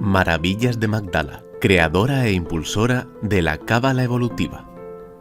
Maravillas de Magdala, creadora e impulsora de la Cábala evolutiva,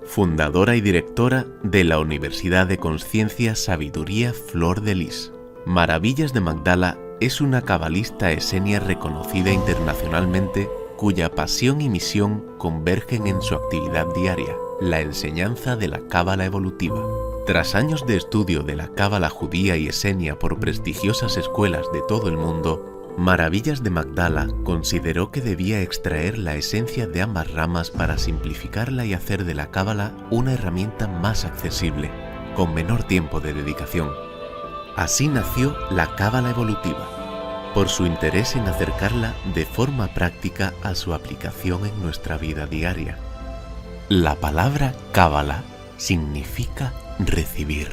fundadora y directora de la Universidad de Conciencia Sabiduría Flor de Lis. Maravillas de Magdala es una cabalista esenia reconocida internacionalmente cuya pasión y misión convergen en su actividad diaria, la enseñanza de la Cábala evolutiva. Tras años de estudio de la Cábala judía y esenia por prestigiosas escuelas de todo el mundo, Maravillas de Magdala consideró que debía extraer la esencia de ambas ramas para simplificarla y hacer de la Cábala una herramienta más accesible, con menor tiempo de dedicación. Así nació la Cábala evolutiva, por su interés en acercarla de forma práctica a su aplicación en nuestra vida diaria. La palabra Cábala significa recibir.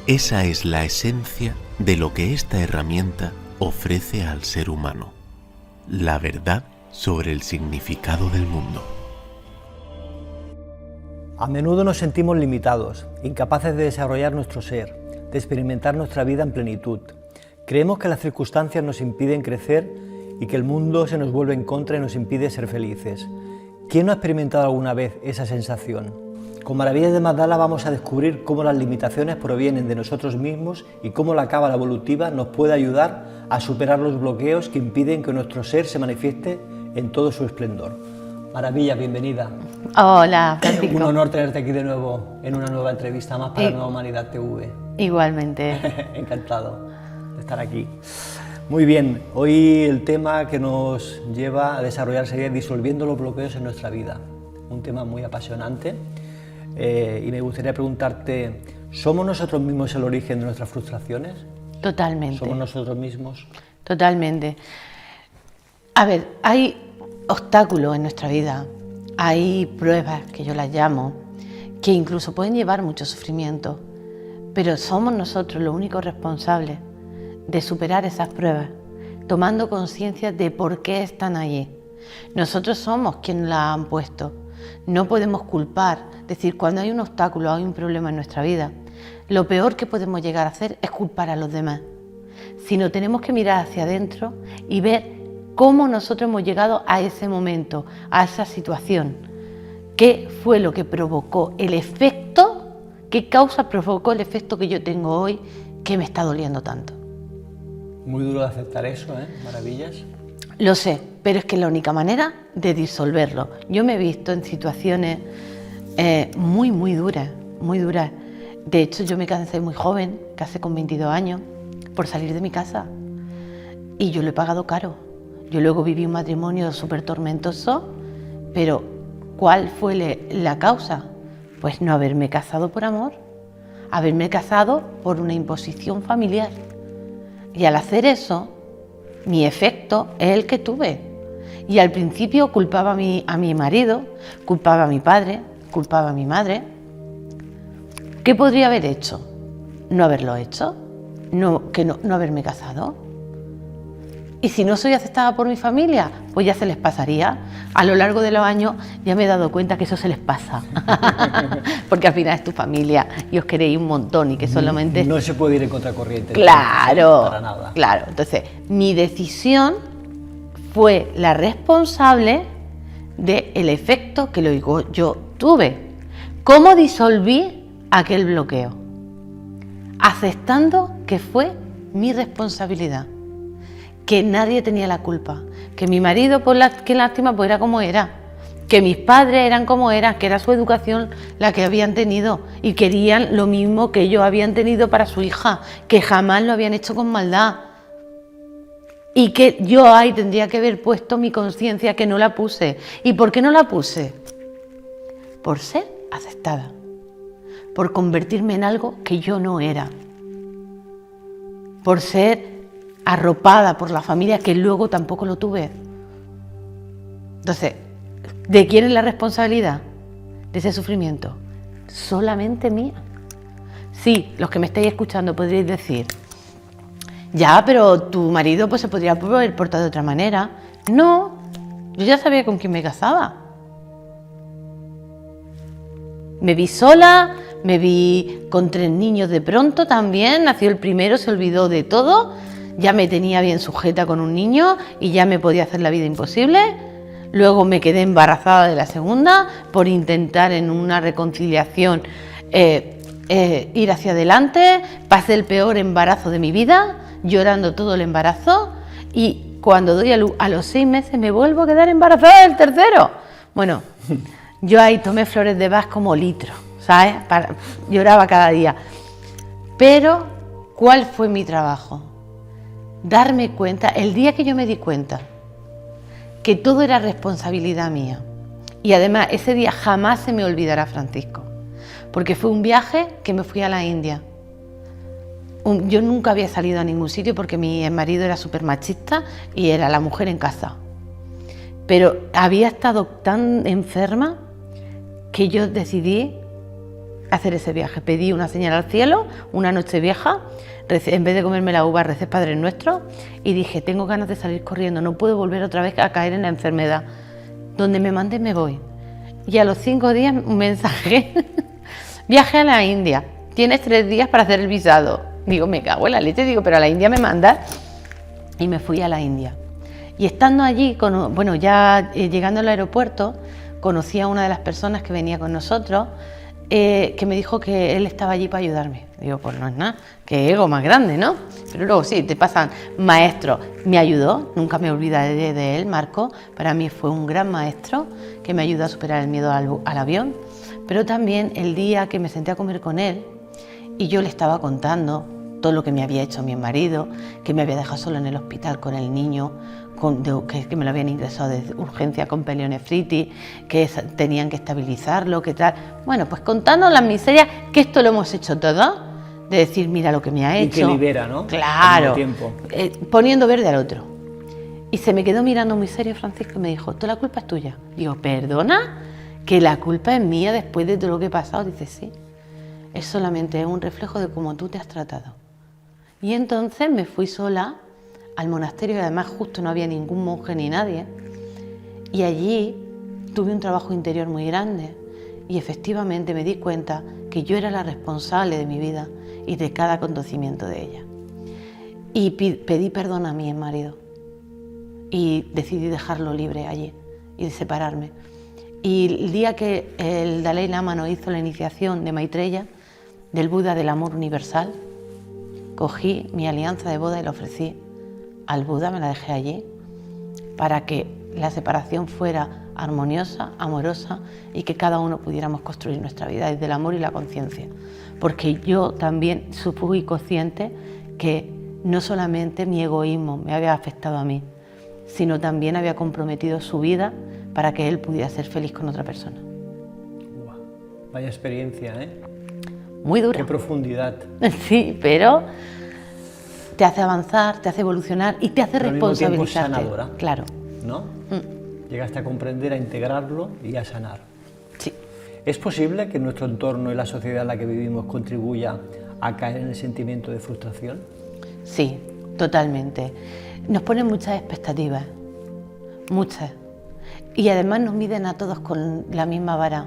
Esa es la esencia de lo que esta herramienta ofrece al ser humano, la verdad sobre el significado del mundo. A menudo nos sentimos limitados, incapaces de desarrollar nuestro ser, de experimentar nuestra vida en plenitud. Creemos que las circunstancias nos impiden crecer y que el mundo se nos vuelve en contra y nos impide ser felices. ¿Quién no ha experimentado alguna vez esa sensación? Con Maravillas de Magdala vamos a descubrir cómo las limitaciones provienen de nosotros mismos y cómo la Cábala evolutiva nos puede ayudar a superar los bloqueos que impiden que nuestro ser se manifieste en todo su esplendor. Maravilla, bienvenida. Hola, Francisco. Un honor tenerte aquí de nuevo en una nueva entrevista más para Nueva Humanidad TV. Igualmente. Encantado de estar aquí. Muy bien, hoy el tema que nos lleva a desarrollar sería disolviendo los bloqueos en nuestra vida. Un tema muy apasionante. Y me gustaría preguntarte, ¿somos nosotros mismos el origen de nuestras frustraciones? Totalmente. ¿Somos nosotros mismos? Totalmente. A ver, hay obstáculos en nuestra vida, hay pruebas, que yo las llamo, que incluso pueden llevar mucho sufrimiento, pero somos nosotros los únicos responsables de superar esas pruebas, tomando conciencia de por qué están allí. Nosotros somos quienes las han puesto. No podemos culpar, es decir, cuando hay un obstáculo, hay un problema en nuestra vida, lo peor que podemos llegar a hacer es culpar a los demás, sino tenemos que mirar hacia adentro y ver cómo nosotros hemos llegado a ese momento, a esa situación, qué fue lo que provocó el efecto, qué causa provocó el efecto que yo tengo hoy que me está doliendo tanto. Muy duro de aceptar eso, Maravillas. Lo sé, pero es que es la única manera de disolverlo. Yo me he visto en situaciones muy duras, muy duras. De hecho, yo me casé muy joven, casé con 22 años, por salir de mi casa. Y yo lo he pagado caro. Yo luego viví un matrimonio súper tormentoso, pero ¿cuál fue la causa? Pues no haberme casado por amor, haberme casado por una imposición familiar. Y al hacer eso, mi efecto es el que tuve. Y al principio culpaba a mi marido, culpaba a mi padre, culpaba a mi madre. ¿Qué podría haber hecho? ¿No haberlo hecho? ¿No haberme casado? Y si no soy aceptada por mi familia, pues ya se les pasaría. A lo largo de los años ya me he dado cuenta que eso se les pasa. Porque al final es tu familia y os queréis un montón y que solamente... No se puede ir en contracorriente. Claro, para nada. Claro. Entonces, mi decisión fue la responsable del efecto que luego yo tuve. ¿Cómo disolví aquel bloqueo? Aceptando que fue mi responsabilidad, que nadie tenía la culpa, que mi marido, qué lástima, pues era como era, que mis padres eran como eran, que era su educación la que habían tenido y querían lo mismo que ellos habían tenido para su hija, que jamás lo habían hecho con maldad. Y que yo ahí tendría que haber puesto mi conciencia, que no la puse. ¿Y por qué no la puse? Por ser aceptada, por convertirme en algo que yo no era, por ser arropada por la familia que luego tampoco lo tuve. Entonces, ¿de quién es la responsabilidad de ese sufrimiento? Solamente mía. Sí, los que me estáis escuchando podréis decir, ya, pero tu marido pues se podría haber portado de otra manera. No, yo ya sabía con quién me casaba. Me vi sola, me vi con 3 niños de pronto también, nació el primero, se olvidó de todo. ya me tenía bien sujeta con un niño y ya me podía hacer la vida imposible. Luego me quedé embarazada de la segunda por intentar en una reconciliación ir hacia adelante. Pasé el peor embarazo de mi vida, llorando todo el embarazo, y cuando doy a luz a los 6 meses me vuelvo a quedar embarazada del tercero. Bueno, yo ahí tomé flores de Bach como litro, ¿sabes? Lloraba cada día. Pero, ¿cuál fue mi trabajo? Darme cuenta, el día que yo me di cuenta que todo era responsabilidad mía, y además ese día jamás se me olvidará, Francisco, porque fue un viaje que me fui a la India. Yo nunca había salido a ningún sitio porque mi marido era súper machista y era la mujer en casa, pero había estado tan enferma que yo decidí hacer ese viaje. Pedí una señal al cielo, una noche vieja, en vez de comerme la uva, recé Padre Nuestro y dije, tengo ganas de salir corriendo, no puedo volver otra vez a caer en la enfermedad. Donde me mandé me voy. Y a los 5 días un mensaje, viaje a la India, tienes 3 días para hacer el visado. Digo, me cago en la leche, digo, pero a la India me mandas. Y me fui a la India. Y estando allí, ya llegando al aeropuerto, conocí a una de las personas que venía con nosotros, que me dijo que él estaba allí para ayudarme. Digo, pues no es nada, qué ego más grande, ¿no? Pero luego sí, te pasan maestros. Me ayudó, nunca me olvidaré de él, Marco. Para mí fue un gran maestro que me ayudó a superar el miedo al avión. Pero también el día que me senté a comer con él y yo le estaba contando todo lo que me había hecho mi marido, que me había dejado solo en el hospital con el niño, que me lo habían ingresado de urgencia con pielonefritis, que tenían que estabilizarlo, que tal. Bueno, pues contando las miserias, que esto lo hemos hecho todo, de decir, mira lo que me ha hecho. Y que libera, ¿no? Claro, tiempo. Poniendo verde al otro. Y se me quedó mirando muy serio Francisco y me dijo, toda la culpa es tuya. Digo, ¿perdona? ¿Que la culpa es mía después de todo lo que he pasado? Dice, sí, es solamente un reflejo de cómo tú te has tratado. Y entonces me fui sola al monasterio, y además justo no había ningún monje ni nadie, y allí tuve un trabajo interior muy grande y efectivamente me di cuenta que yo era la responsable de mi vida y de cada acontecimiento de ella. Y pedí perdón a mi marido y decidí dejarlo libre allí y de separarme. Y el día que el Dalai Lama nos hizo la iniciación de Maitreya, del Buda del amor universal, cogí mi alianza de boda y la ofrecí al Buda, me la dejé allí, para que la separación fuera armoniosa, amorosa y que cada uno pudiéramos construir nuestra vida desde el amor y la conciencia. Porque yo también fui consciente que no solamente mi egoísmo me había afectado a mí, sino también había comprometido su vida para que él pudiera ser feliz con otra persona. Vaya experiencia, ¿eh? Muy dura. Qué profundidad. Sí, pero te hace avanzar, te hace evolucionar y te hace responsabilizarte. Al mismo tiempo sanadora. Claro. ¿No? Llegaste a comprender, a integrarlo y a sanar. Sí. ¿Es posible que nuestro entorno y la sociedad en la que vivimos contribuya a caer en el sentimiento de frustración? Sí, totalmente. Nos ponen muchas expectativas, muchas. Y además nos miden a todos con la misma vara.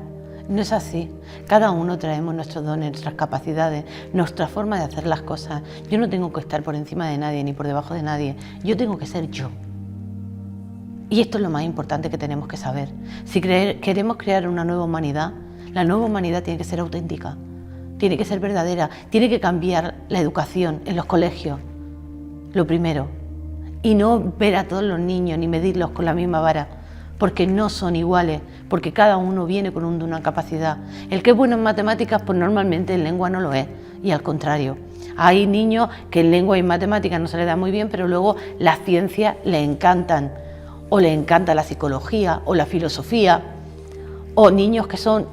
No es así. Cada uno traemos nuestros dones, nuestras capacidades, nuestra forma de hacer las cosas. Yo no tengo que estar por encima de nadie ni por debajo de nadie. Yo tengo que ser yo. Y esto es lo más importante que tenemos que saber. Si queremos crear una nueva humanidad, la nueva humanidad tiene que ser auténtica, tiene que ser verdadera, tiene que cambiar la educación en los colegios, lo primero. Y no ver a todos los niños ni medirlos con la misma vara, porque no son iguales, porque cada uno viene con una capacidad. El que es bueno en matemáticas, pues normalmente en lengua no lo es, y al contrario. Hay niños que en lengua y en matemáticas no se les da muy bien, pero luego las ciencias les encantan, o les encanta la psicología o la filosofía, o niños que son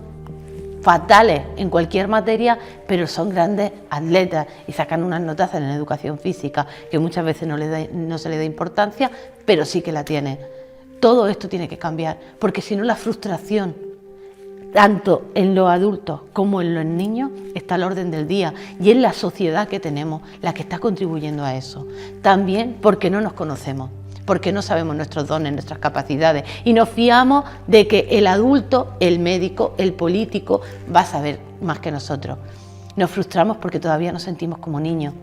fatales en cualquier materia, pero son grandes atletas y sacan unas notas en la educación física, que muchas veces no se le da importancia, pero sí que la tiene. Todo esto tiene que cambiar, porque si no la frustración, tanto en los adultos como en los niños, está al orden del día, y es la sociedad que tenemos la que está contribuyendo a eso. También porque no nos conocemos, porque no sabemos nuestros dones, nuestras capacidades, y nos fiamos de que el adulto, el médico, el político va a saber más que nosotros. Nos frustramos porque todavía nos sentimos como niños,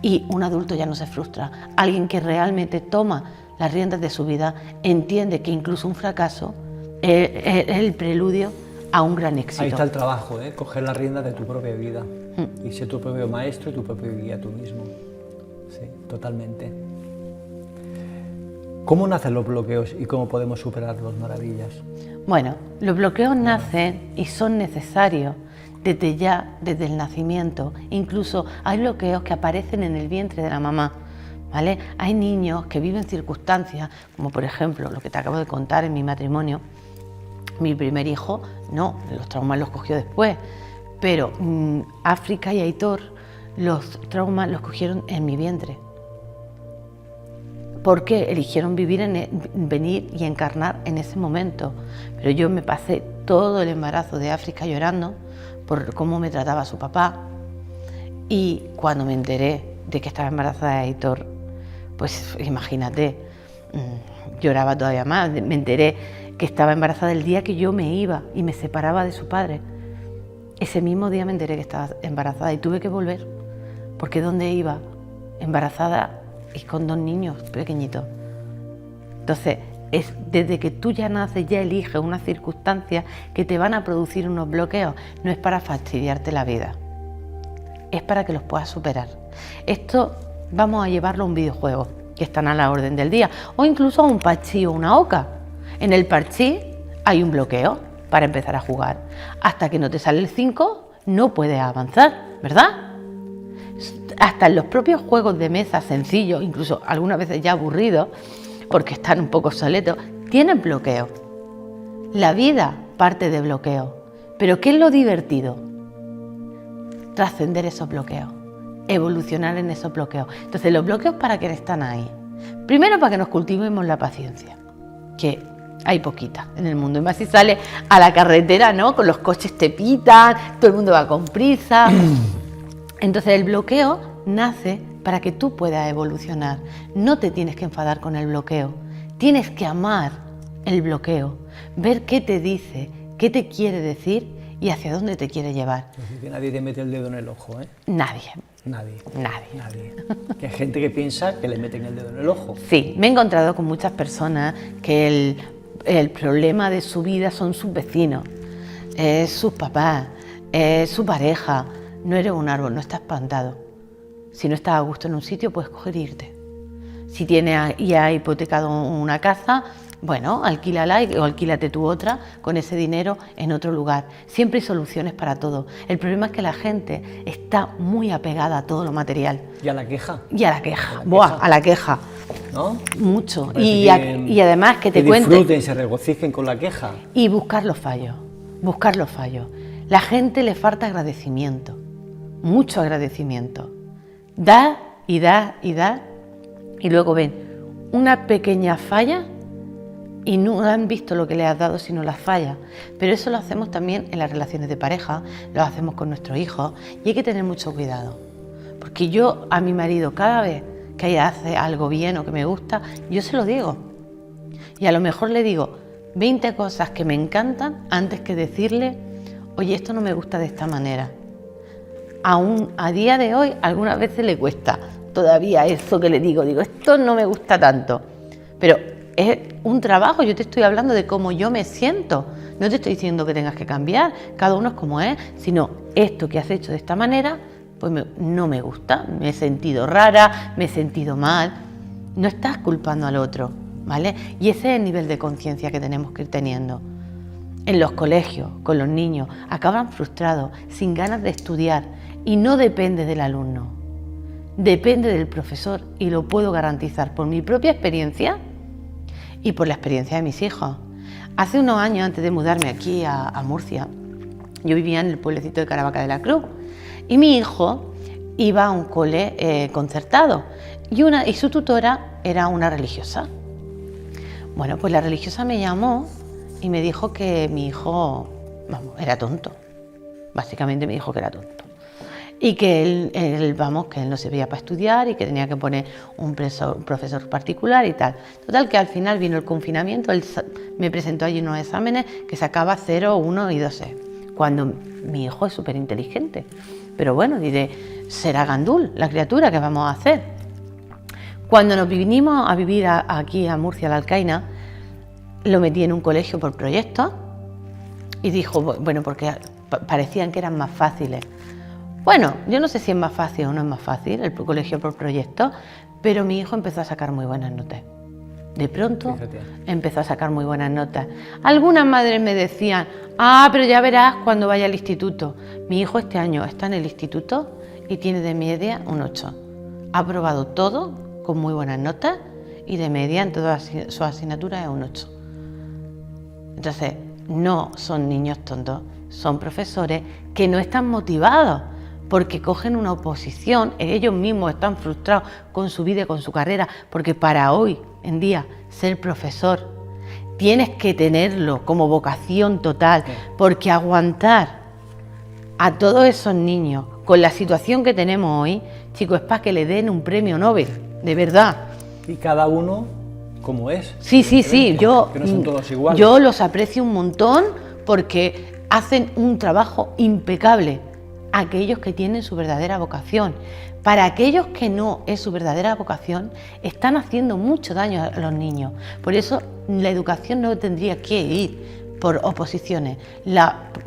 Y un adulto ya no se frustra. Alguien que realmente toma las riendas de su vida entiende que incluso un fracaso es el preludio a un gran éxito. Ahí está el trabajo, coger las riendas de tu propia vida y ser tu propio maestro y tu propio guía tú mismo. Sí, totalmente. ¿Cómo nacen los bloqueos y cómo podemos superarlos, Maravillas? Bueno, los bloqueos nacen y son necesarios desde el nacimiento. Incluso hay bloqueos que aparecen en el vientre de la mamá, ¿vale? Hay niños que viven circunstancias, como por ejemplo lo que te acabo de contar en mi matrimonio. Mi primer hijo, no, los traumas los cogió después, pero África y Aitor, los traumas los cogieron en mi vientre. Porque eligieron venir y encarnar en ese momento. Pero yo me pasé todo el embarazo de África llorando por cómo me trataba su papá. Y cuando me enteré de que estaba embarazada de Aitor, pues imagínate, lloraba todavía más. Me enteré que estaba embarazada el día que yo me iba y me separaba de su padre. Ese mismo día me enteré que estaba embarazada y tuve que volver, porque ¿dónde iba? Embarazada y con 2 niños pequeñitos. Entonces, es desde que tú ya naces, ya eliges unas circunstancias que te van a producir unos bloqueos. No es para fastidiarte la vida, es para que los puedas superar. Esto vamos a llevarlo a un videojuego, que están a la orden del día, o incluso a un parchís o una oca. En el parchís hay un bloqueo para empezar a jugar. Hasta que no te sale el 5, no puedes avanzar, ¿verdad? Hasta en los propios juegos de mesa sencillos, incluso algunas veces ya aburridos, porque están un poco obsoletos, tienen bloqueo. La vida parte de bloqueo. Pero ¿qué es lo divertido? Trascender esos bloqueos, evolucionar en esos bloqueos. Entonces, los bloqueos, ¿para qué están ahí? Primero, para que nos cultivemos la paciencia, que hay poquita en el mundo. Y más si sales a la carretera, ¿no? Con los coches te pitan, todo el mundo va con prisa. Entonces el bloqueo nace para que tú puedas evolucionar. No te tienes que enfadar con el bloqueo, tienes que amar el bloqueo, ver qué te dice, qué te quiere decir y hacia dónde te quiere llevar. Es decir, que nadie te mete el dedo en el ojo, ¿eh? Nadie. Nadie. Nadie. Nadie. Que hay gente que piensa que le meten el dedo en el ojo. Sí, me he encontrado con muchas personas que el problema de su vida son sus vecinos, sus papás, su pareja. No eres un árbol, no estás plantado. Si no estás a gusto en un sitio, puedes coger e irte. Si tienes ya hipotecado una casa, bueno, alquílala o alquílate tú otra con ese dinero en otro lugar. Siempre hay soluciones para todo. El problema es que la gente está muy apegada a todo lo material. ¿Y a la queja? Y a la queja. Buah, a la queja. ¿No? Mucho. Y además que te cuenten. Disfruten, se regocijen con la queja. Y buscar los fallos. Buscar los fallos. La gente le falta agradecimiento. Mucho agradecimiento. Da y da y da. Y luego ven una pequeña falla y no han visto lo que le has dado sino las fallas. Pero eso lo hacemos también en las relaciones de pareja, lo hacemos con nuestros hijos y hay que tener mucho cuidado. Porque yo a mi marido cada vez que ella hace algo bien o que me gusta, yo se lo digo. Y a lo mejor le digo 20 cosas que me encantan antes que decirle, oye, esto no me gusta de esta manera. Aún a día de hoy algunas veces le cuesta todavía eso que le digo, esto no me gusta tanto. Pero es un trabajo, yo te estoy hablando de cómo yo me siento. No te estoy diciendo que tengas que cambiar, cada uno es como es, sino esto que has hecho de esta manera, pues no me gusta, me he sentido rara, me he sentido mal. No estás culpando al otro, ¿vale? Y ese es el nivel de conciencia que tenemos que ir teniendo. En los colegios, con los niños, acaban frustrados, sin ganas de estudiar, y no depende del alumno, depende del profesor, y lo puedo garantizar por mi propia experiencia y por la experiencia de mis hijos. Hace unos años, antes de mudarme aquí a Murcia, yo vivía en el pueblecito de Caravaca de la Cruz, y mi hijo iba a un cole concertado, y su tutora era una religiosa. Bueno, pues la religiosa me llamó y me dijo que mi hijo, era tonto. Básicamente me dijo que era tonto. Y que él no servía para estudiar y que tenía que poner un profesor particular y tal. Total, que al final vino el confinamiento, él me presentó allí unos exámenes que sacaba 0, 1 y 2. Cuando mi hijo es súper inteligente. Pero bueno, diré, será gandul la criatura, ¿qué vamos a hacer? Cuando nos vinimos a vivir aquí a Murcia, a la Alcaina, lo metí en un colegio por proyectos y dijo, bueno, porque parecían que eran más fáciles. Bueno, yo no sé si es más fácil o no es más fácil el colegio por proyectos, pero mi hijo empezó a sacar muy buenas notas. De pronto empezó a sacar muy buenas notas. Algunas madres me decían, pero ya verás cuando vaya al instituto. Mi hijo este año está en el instituto y tiene de media un 8. Ha aprobado todo con muy buenas notas y de media en todas sus asignaturas es un 8. Entonces, no son niños tontos, son profesores que no están motivados porque cogen una oposición, ellos mismos están frustrados con su vida y con su carrera, porque para hoy en día ser profesor tienes que tenerlo como vocación total, porque aguantar a todos esos niños con la situación que tenemos hoy, chicos, es para que le den un premio Nobel, de verdad. Y cada uno como es. Sí, yo, que no son todos iguales. Yo los aprecio un montón porque hacen un trabajo impecable. Aquellos que tienen su verdadera vocación. Para aquellos que no es su verdadera vocación, están haciendo mucho daño a los niños. Por eso la educación no tendría que ir por oposiciones.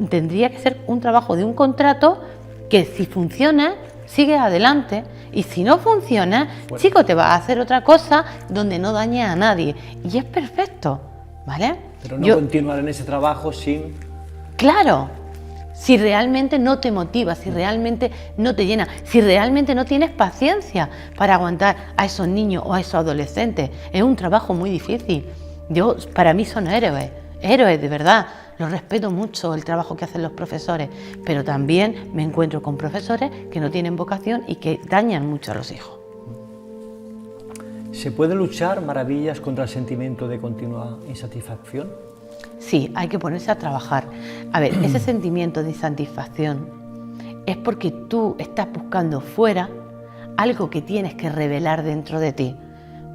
Tendría que ser un trabajo de un contrato que si funciona, sigue adelante. Y si no funciona, bueno, chico, te vas a hacer otra cosa donde no dañe a nadie. Y es perfecto, ¿vale? Pero no continuar en ese trabajo sin... Claro. Si realmente no te motiva, si realmente no te llena, si realmente no tienes paciencia para aguantar a esos niños o a esos adolescentes, es un trabajo muy difícil. Para mí son héroes de verdad. Los respeto mucho el trabajo que hacen los profesores, pero también me encuentro con profesores que no tienen vocación y que dañan mucho a los hijos. ¿Se puede luchar maravillas contra el sentimiento de continua insatisfacción? Sí, hay que ponerse a trabajar. A ver, ese sentimiento de insatisfacción es porque tú estás buscando fuera algo que tienes que revelar dentro de ti,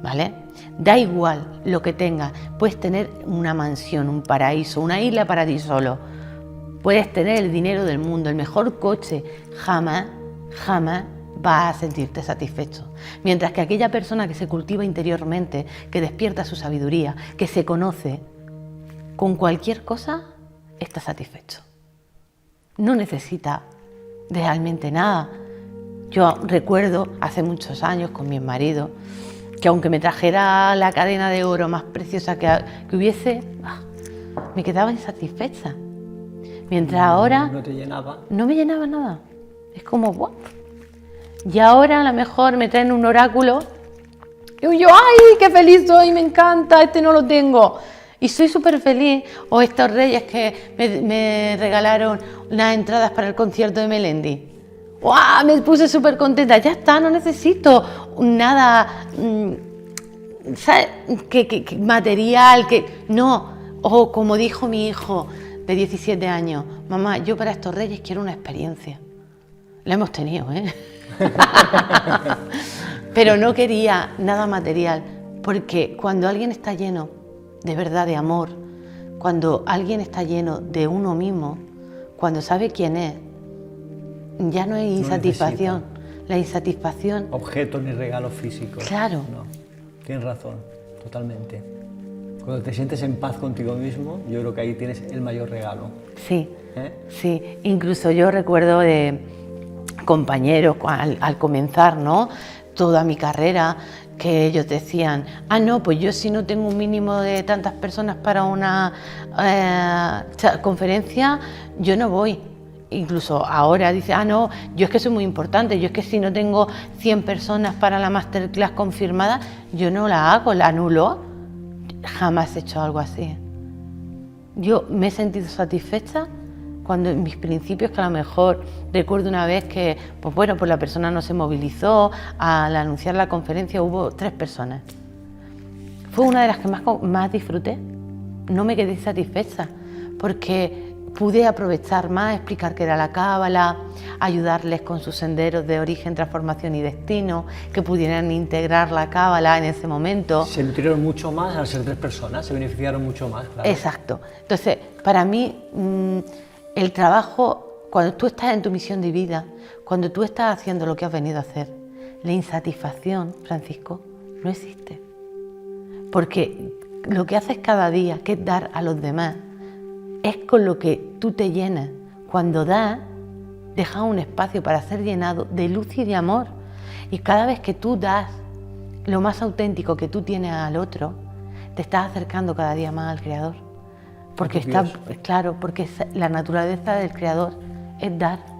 ¿vale? Da igual lo que tengas, puedes tener una mansión, un paraíso, una isla para ti solo, puedes tener el dinero del mundo, el mejor coche, jamás vas a sentirte satisfecho. Mientras que aquella persona que se cultiva interiormente, que despierta su sabiduría, que se conoce, con cualquier cosa está satisfecho. No necesita realmente nada. Yo recuerdo hace muchos años con mi marido que aunque me trajera la cadena de oro más preciosa que hubiese, me quedaba insatisfecha. Mientras ahora no te llenaba. No me llenaba nada. Es como, ¡buah! Y ahora a lo mejor me traen un oráculo y yo, ¡ay, qué feliz soy! Me encanta, este no lo tengo. Y soy súper feliz. O estos reyes que me regalaron las entradas para el concierto de Melendi. ¡Wow! Me puse súper contenta. Ya está, no necesito nada ¿sabes? Que material, no. O como dijo mi hijo de 17 años, mamá, yo para estos reyes quiero una experiencia. La hemos tenido, ¿eh? Pero no quería nada material, porque cuando alguien está lleno de verdad de amor, cuando alguien está lleno de uno mismo, cuando sabe quién es, ya no hay insatisfacción. La insatisfacción... objetos ni regalos físicos. Claro. No, tienes razón, totalmente. Cuando te sientes en paz contigo mismo, yo creo que ahí tienes el mayor regalo. Sí, sí. Incluso yo recuerdo de compañeros al comenzar, ¿no?, toda mi carrera, que ellos decían, no, pues yo si no tengo un mínimo de tantas personas para una conferencia, yo no voy. Incluso ahora dice, no, yo es que soy muy importante, yo es que si no tengo 100 personas para la masterclass confirmada, yo no la hago, la anulo. Jamás he hecho algo así. Yo me he sentido satisfecha cuando en mis principios, que a lo mejor recuerdo una vez que, pues bueno, pues la persona no se movilizó, al anunciar la conferencia hubo 3 personas. Fue una de las que más disfruté. No me quedé satisfecha, porque pude aprovechar más, explicar qué era la cábala, ayudarles con sus senderos de origen, transformación y destino, que pudieran integrar la cábala en ese momento. Se nutrieron mucho más al ser 3 personas, se beneficiaron mucho más. Claro. Exacto. Entonces, para mí, el trabajo, cuando tú estás en tu misión de vida, Cuando tú estás haciendo lo que has venido a hacer, la insatisfacción, Francisco, no existe. Porque lo que haces cada día, que es dar a los demás, es con lo que tú te llenas. Cuando das, dejas un espacio para ser llenado de luz y de amor. Y cada vez que tú das lo más auténtico que tú tienes al otro, te estás acercando cada día más al Creador. Porque está, claro, porque la naturaleza del Creador es dar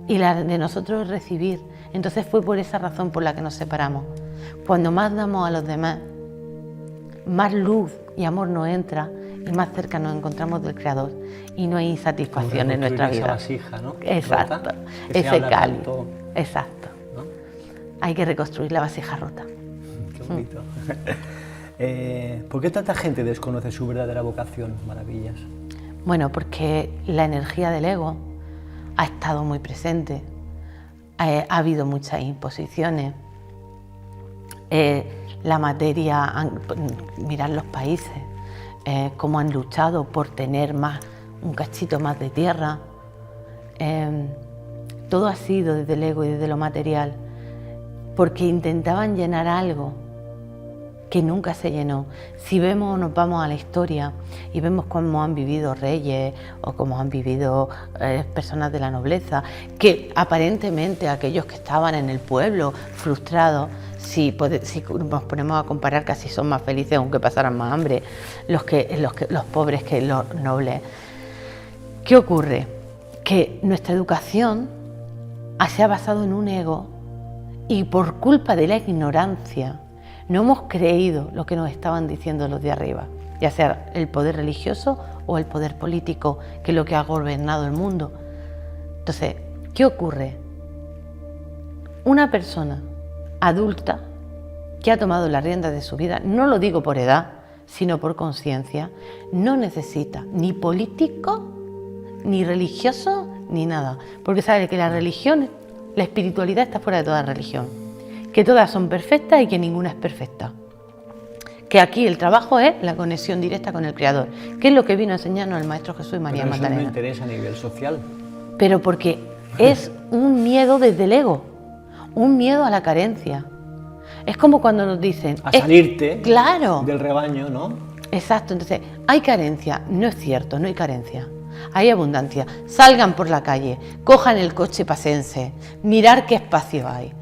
y la de nosotros es recibir. Entonces fue por esa razón por la que nos separamos. Cuando más damos a los demás, más luz y amor nos entra y más cerca nos encontramos del Creador y no hay insatisfacción en nuestra vida. Esa vasija, ¿no? Exacto, Rota, ese cáliz. Tanto, exacto. ¿no? Hay que reconstruir la vasija rota. Qué bonito. ¿Por qué tanta gente desconoce su verdadera vocación? Maravillas. Bueno, porque la energía del ego ha estado muy presente, ha habido muchas imposiciones, la materia, mirad los países, cómo han luchado por tener más, un cachito más de tierra, todo ha sido desde el ego y desde lo material, porque intentaban llenar algo que nunca se llenó. Si vemos, nos vamos a la historia y vemos cómo han vivido reyes o cómo han vivido personas de la nobleza, que aparentemente aquellos que estaban en el pueblo frustrados, si nos ponemos a comparar, casi son más felices aunque pasaran más hambre los pobres que los nobles. ¿Qué ocurre? Que nuestra educación se ha basado en un ego y por culpa de la ignorancia no hemos creído lo que nos estaban diciendo los de arriba, ya sea el poder religioso o el poder político, que es lo que ha gobernado el mundo. Entonces, ¿qué ocurre? Una persona adulta que ha tomado las riendas de su vida, no lo digo por edad, sino por conciencia, no necesita ni político, ni religioso, ni nada, porque sabe que la religión, la espiritualidad está fuera de toda religión, que todas son perfectas y que ninguna es perfecta. Que aquí el trabajo es la conexión directa con el Creador, que es lo que vino a enseñarnos el Maestro Jesús y María Magdalena. Pero eso me interesa a nivel social. Pero porque es un miedo desde el ego, un miedo a la carencia. Es como cuando nos dicen... A salirte claro, del rebaño, ¿no? Exacto, entonces, ¿hay carencia? No es cierto, no hay carencia. Hay abundancia. Salgan por la calle, cojan el coche, paséense, mirar qué espacio hay.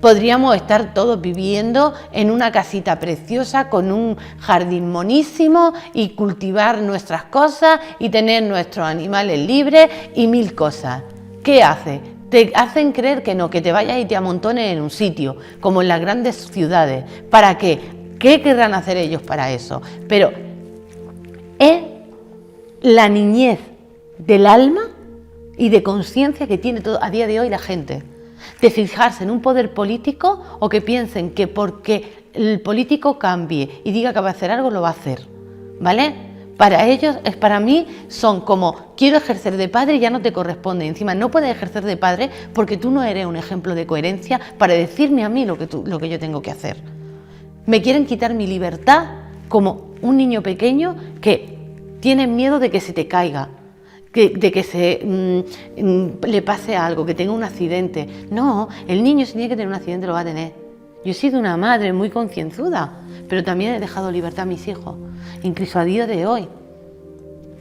Podríamos estar todos viviendo en una casita preciosa con un jardín monísimo y cultivar nuestras cosas y tener nuestros animales libres y mil cosas. ¿Qué hace? Te hacen creer que no, que te vayas y te amontones en un sitio, como en las grandes ciudades. ¿Para qué? ¿Qué querrán hacer ellos para eso? Pero es la niñez del alma y de conciencia que tiene a día de hoy la gente, de fijarse en un poder político o que piensen que porque el político cambie y diga que va a hacer algo, lo va a hacer, ¿vale? Para ellos, para mí, son como, quiero ejercer de padre y ya no te corresponde. Encima, no puedes ejercer de padre porque tú no eres un ejemplo de coherencia para decirme a mí lo que yo tengo que hacer. Me quieren quitar mi libertad como un niño pequeño que tiene miedo de que se te caiga, de que le pase algo, que tenga un accidente. No, el niño si tiene que tener un accidente lo va a tener. Yo he sido una madre muy concienzuda, pero también he dejado libertad a mis hijos, incluso a día de hoy.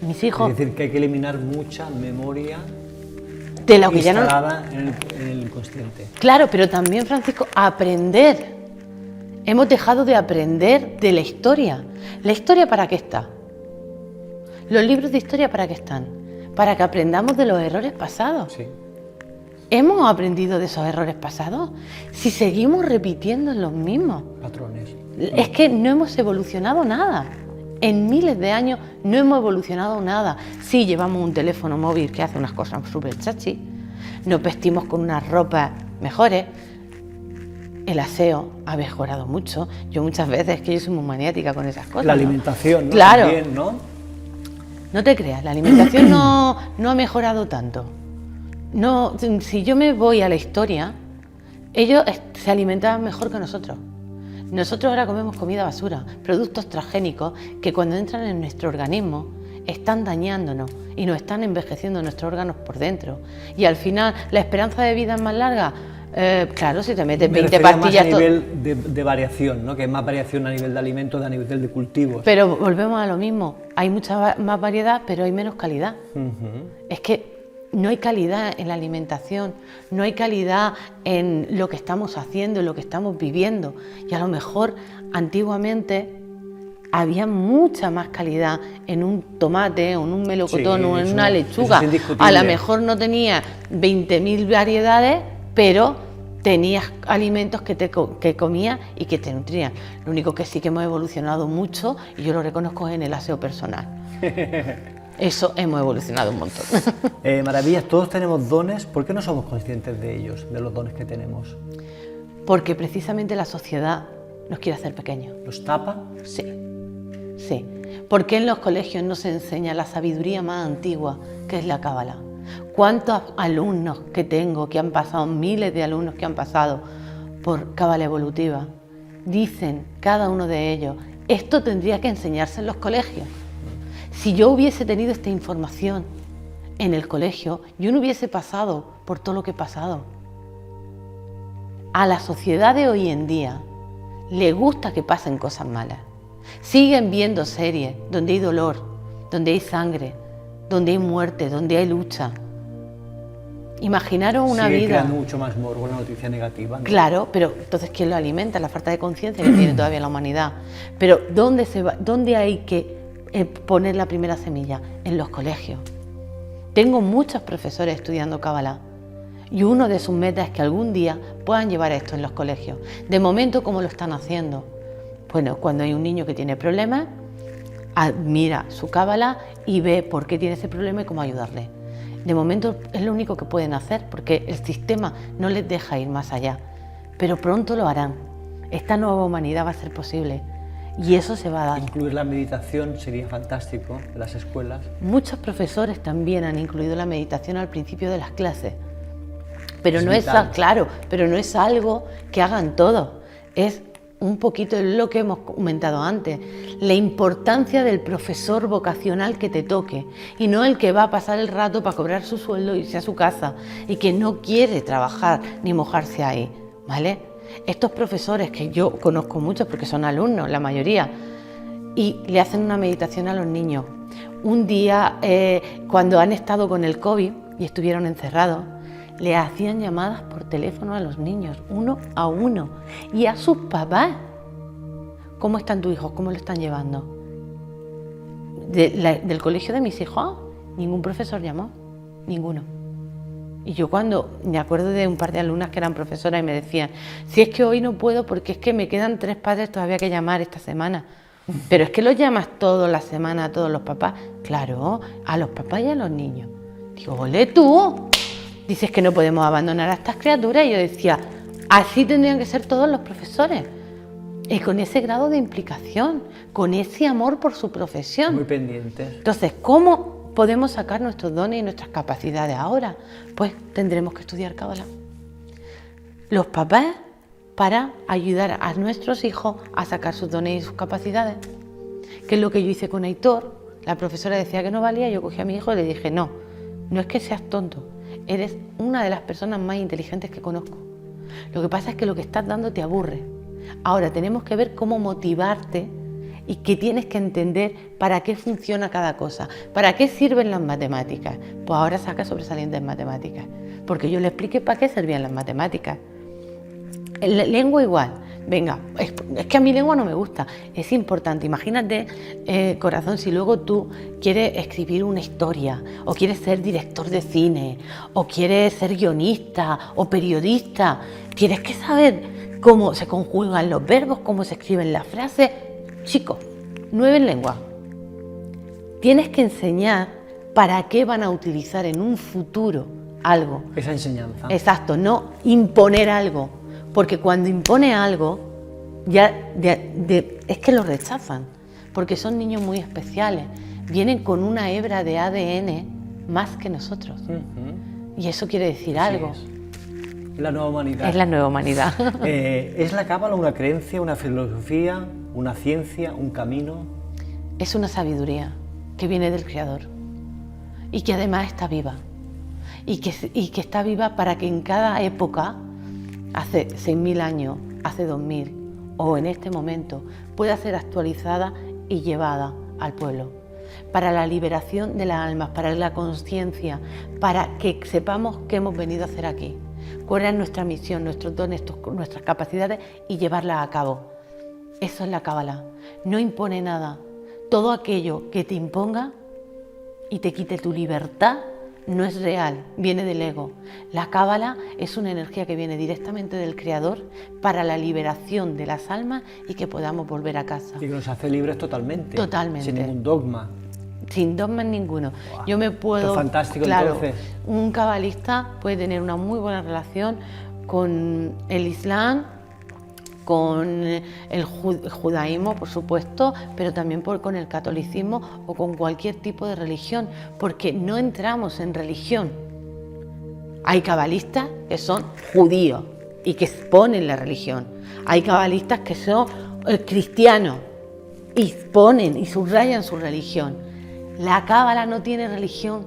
Mis hijos... Es decir, que hay que eliminar mucha memoria de lo que instalada ya no... en el inconsciente. Claro, pero también, Francisco, aprender. Hemos dejado de aprender de la historia. ¿La historia para qué está? ¿Los libros de historia para qué están? Para que aprendamos de los errores pasados. Sí. ¿Hemos aprendido de esos errores pasados? Si seguimos repitiendo los mismos. Patrones. Es que no hemos evolucionado nada. En miles de años no hemos evolucionado nada. Sí, llevamos un teléfono móvil que hace unas cosas súper chachi, nos vestimos con unas ropas mejores, el aseo ha mejorado mucho. Yo muchas veces, que yo soy muy maniática con esas cosas. La alimentación, ¿no? Claro. También, ¿no? No te creas, la alimentación no ha mejorado tanto. No, si yo me voy a la historia, ellos se alimentaban mejor que nosotros. Nosotros ahora comemos comida basura, productos transgénicos que cuando entran en nuestro organismo están dañándonos y nos están envejeciendo nuestros órganos por dentro. Y al final, ¿la esperanza de vida es más larga? Claro, si te metes 20 pastillas... Más a nivel de variación, ¿no? Que es más variación a nivel de alimentos, a nivel de cultivos. Pero volvemos a lo mismo, hay mucha más variedad, pero hay menos calidad. Es que no hay calidad en la alimentación, no hay calidad en lo que estamos haciendo, en lo que estamos viviendo. Y a lo mejor, antiguamente, había mucha más calidad en un tomate, o en un melocotón, o en una lechuga. A lo mejor no tenía 20.000 variedades, pero tenías alimentos que comías y que te nutrían. Lo único que sí que hemos evolucionado mucho, y yo lo reconozco, en el aseo personal. Eso hemos evolucionado un montón. Maravillas, todos tenemos dones. ¿Por qué no somos conscientes de ellos, de los dones que tenemos? Porque precisamente la sociedad nos quiere hacer pequeños. ¿Los tapa? Sí, sí. ¿Por qué en los colegios no se enseña la sabiduría más antigua, que es la cábala? ¿Cuántos alumnos que tengo, que han pasado, miles de alumnos que han pasado por cábala evolutiva, dicen, cada uno de ellos, esto tendría que enseñarse en los colegios? Si yo hubiese tenido esta información en el colegio, yo no hubiese pasado por todo lo que he pasado. A la sociedad de hoy en día le gusta que pasen cosas malas. Siguen viendo series donde hay dolor, donde hay sangre, donde hay muerte, donde hay lucha. Imaginaros una vida... creando mucho más morbo, una noticia negativa, ¿no? Claro, pero entonces ¿quién lo alimenta? La falta de conciencia que tiene todavía la humanidad. Pero ¿dónde hay que poner la primera semilla? En los colegios. Tengo muchos profesores estudiando cábala y uno de sus metas es que algún día puedan llevar esto en los colegios. De momento, ¿cómo lo están haciendo? Bueno, cuando hay un niño que tiene problemas, mira su cábala y ve por qué tiene ese problema y cómo ayudarle. De momento es lo único que pueden hacer porque el sistema no les deja ir más allá, pero pronto lo harán. Esta nueva humanidad va a ser posible y eso se va a dar. Incluir la meditación sería fantástico en las escuelas. Muchos profesores también han incluido la meditación al principio de las clases, pero no es, claro, pero no es algo que hagan todos, es un poquito lo que hemos comentado antes, la importancia del profesor vocacional que te toque y no el que va a pasar el rato para cobrar su sueldo e irse a su casa y que no quiere trabajar ni mojarse ahí, ¿vale? Estos profesores, que yo conozco muchos porque son alumnos, la mayoría, y le hacen una meditación a los niños. Un día, cuando han estado con el COVID y estuvieron encerrados, le hacían llamadas por teléfono a los niños, uno a uno, y a sus papás. ¿Cómo están tus hijos? ¿Cómo lo están llevando? Del colegio de mis hijos, ningún profesor llamó, ninguno. Y yo cuando me acuerdo de un par de alumnas que eran profesoras y me decían, si es que hoy no puedo porque es que me quedan 3 padres todavía que llamar esta semana. Pero es que los llamas toda la semana a todos los papás. Claro, a los papás y a los niños. Digo, ole tú. Dices que no podemos abandonar a estas criaturas. Y yo decía, así tendrían que ser todos los profesores. Y con ese grado de implicación, con ese amor por su profesión. Muy pendientes. Entonces, ¿cómo podemos sacar nuestros dones y nuestras capacidades ahora? Pues tendremos que estudiar cábala. Los papás para ayudar a nuestros hijos a sacar sus dones y sus capacidades. Que es lo que yo hice con Aitor. La profesora decía que no valía, yo cogí a mi hijo y le dije, no es que seas tonto. Eres una de las personas más inteligentes que conozco. Lo que pasa es que lo que estás dando te aburre. Ahora tenemos que ver cómo motivarte y que tienes que entender para qué funciona cada cosa, para qué sirven las matemáticas. Pues ahora saca sobresaliente en matemáticas, porque yo le expliqué para qué servían las matemáticas. La lengua igual. Venga, es que a mi lengua no me gusta, es importante. Imagínate, corazón, si luego tú quieres escribir una historia, o quieres ser director de cine, o quieres ser guionista, o periodista, tienes que saber cómo se conjugan los verbos, cómo se escriben las frases. Chicos, 9 en lengua. Tienes que enseñar para qué van a utilizar en un futuro algo. Esa enseñanza. Exacto, no imponer algo. Porque cuando impone algo, ya es que lo rechazan, porque son niños muy especiales, vienen con una hebra de ADN más que nosotros. Y eso quiere decir algo. Es la nueva humanidad. Es la nueva humanidad. ¿Es la cábala una creencia, una filosofía, una ciencia, un camino? Es una sabiduría. que viene del Creador y que además está viva y que está viva para que en cada época, hace 6.000 años, hace 2.000 o en este momento, pueda ser actualizada y llevada al pueblo, para la liberación de las almas, para la conciencia, para que sepamos qué hemos venido a hacer aquí, cuál es nuestra misión, nuestros dones, nuestras capacidades y llevarlas a cabo. Eso es la Cábala, no impone nada. Todo aquello que te imponga y te quite tu libertad no es real, viene del ego. La Cábala es una energía que viene directamente del Creador para la liberación de las almas y que podamos volver a casa. Y que nos hace libres totalmente. Totalmente. Sin ningún dogma. Sin dogmas ninguno. Wow. Yo me puedo... Esto es fantástico, claro, entonces. un cabalista puede tener una muy buena relación con el Islam, con el judaísmo, por supuesto, pero también con el catolicismo o con cualquier tipo de religión, porque no entramos en religión. Hay cabalistas que son judíos y que exponen la religión. Hay cabalistas que son cristianos y exponen y subrayan su religión. La Cábala no tiene religión.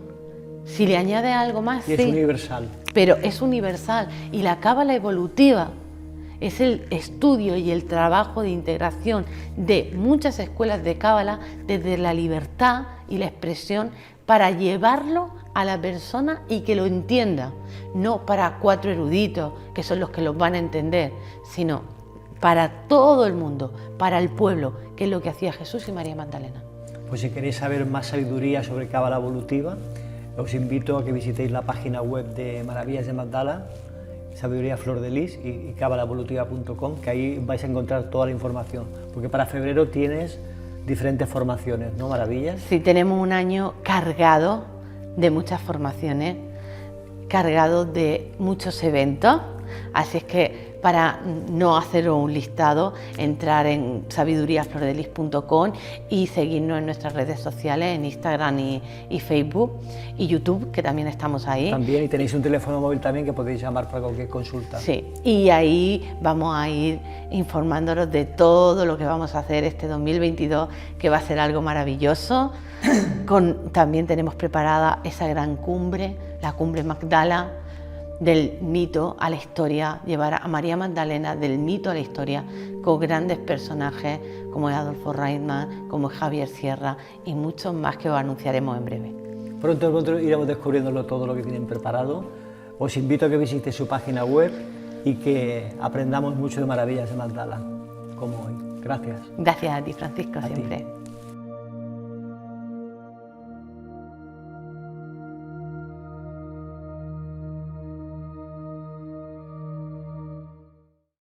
Si le añade algo más, y sí, es universal. pero es universal. Y la Cábala evolutiva es el estudio y el trabajo de integración de muchas escuelas de Cábala desde la libertad y la expresión para llevarlo a la persona y que lo entienda, no para 4 eruditos que son los que los van a entender, sino para todo el mundo, para el pueblo, que es lo que hacía Jesús y María Magdalena. Pues si queréis saber más sabiduría sobre Cábala evolutiva, os invito a que visitéis la página web de Maravillas de Magdala, Sabiduría Flor de Lis y cabalaevolutiva.com, que ahí vais a encontrar toda la información, porque para febrero tienes diferentes formaciones, ¿no, Maravillas? Sí, tenemos un año cargado de muchas formaciones, cargado de muchos eventos, así es que para no hacer un listado, entrar en sabiduriaflordelis.com y seguirnos en nuestras redes sociales, en Instagram y Facebook y YouTube, que también estamos ahí. También, y tenéis un teléfono móvil también que podéis llamar para cualquier consulta. Sí, y ahí vamos a ir informándonos de todo lo que vamos a hacer este 2022, que va a ser algo maravilloso. También tenemos preparada esa gran cumbre, la Cumbre Magdala, del mito a la historia, llevar a María Magdalena del mito a la historia con grandes personajes como es Adolfo Reitman, como es Javier Sierra y muchos más que os anunciaremos en breve. Pronto iremos descubriéndolo todo lo que tienen preparado. Os invito a que visitéis su página web y que aprendamos mucho de Maravillas de Magdala, como hoy. Gracias. Gracias a ti, Francisco, A ti. siempre.